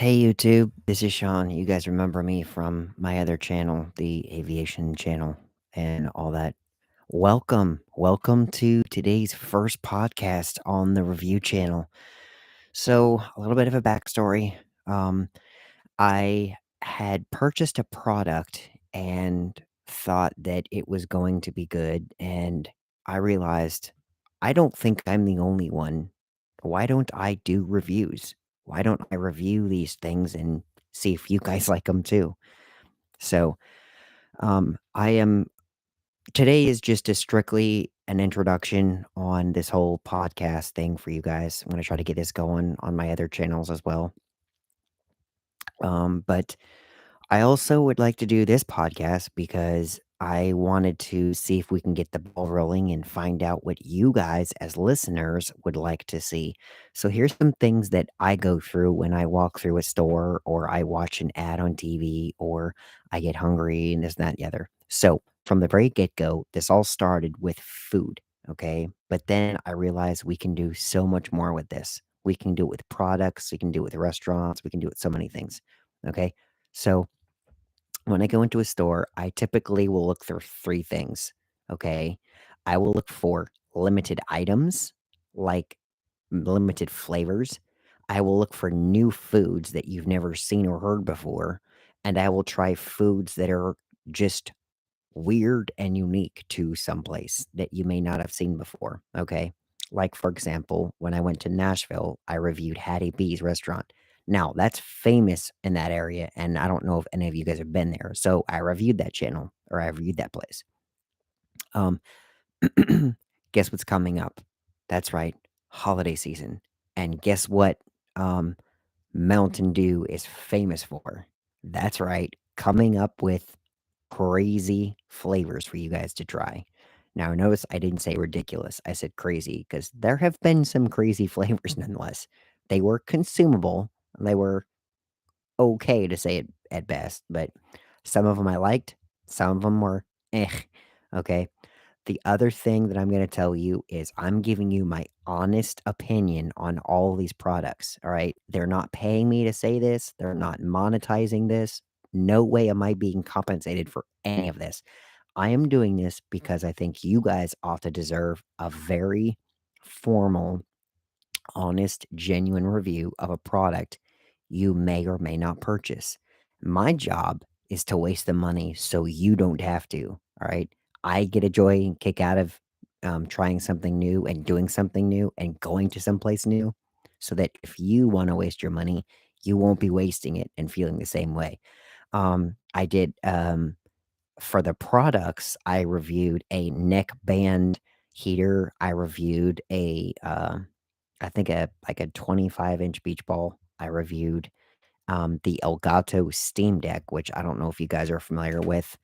Hey YouTube, this is Sean. You guys remember me from my other channel, the aviation channel, and all that. Welcome to today's first podcast on the review channel. So, a little bit of a backstory. Um, I had purchased a product and thought that it was going to be good, and I realized I don't think I'm the only one. Why don't I do reviews? Why don't I review these things and see if you guys like them too? So, I am today is just a strictly an introduction on this whole podcast thing for you guys. I'm going to try to get this going on my other channels as well. But I also would like to do this podcast because I wanted to see if we can get the ball rolling and find out what you guys, as listeners, would like to see. So, here's some things that I go through when I walk through a store or I watch an ad on TV or I get hungry and this, that, and the other. So, from the very get go, this all started with food. Okay. But then I realized we can do so much more with this. We can do it with products, we can do it with restaurants, we can do it with so many things. Okay. So, when I go into a store, I typically will look for 3 things, okay? I will look for limited items, like limited flavors. I will look for new foods that you've never seen or heard before, and I will try foods that are just weird and unique to someplace that you may not have seen before, okay? Like, for example, when I went to Nashville, I reviewed Hattie B's restaurant. Now, that's famous in that area, and I don't know if any of you guys have been there. So I reviewed that channel or I reviewed that place. Um, guess what's coming up? That's right, holiday season. And guess what? Um, Mountain Dew is famous for. That's right, coming up with crazy flavors for you guys to try. Now, notice I didn't say ridiculous. I said crazy because there have been some crazy flavors nonetheless. They were consumable. They were okay to say it at best, but some of them I liked, some of them were eh. Okay. The other thing that I'm gonna tell you is I'm giving you my honest opinion on all these products, all right? They're not paying me to say this, they're not monetizing this. No way am I being compensated for any of this. I am doing this because I think you guys ought to deserve a very formal, honest, genuine review of a product you may or may not purchase. My job is to waste the money so you don't have to. All right. I get a joy and kick out of trying something new and doing something new and going to someplace new so that if you want to waste your money, you won't be wasting it and feeling the same way. I did for the products, I reviewed a neck band heater. I reviewed I think like a 25-inch beach ball. I reviewed the Elgato Steam Deck, which I don't know if you guys are familiar with.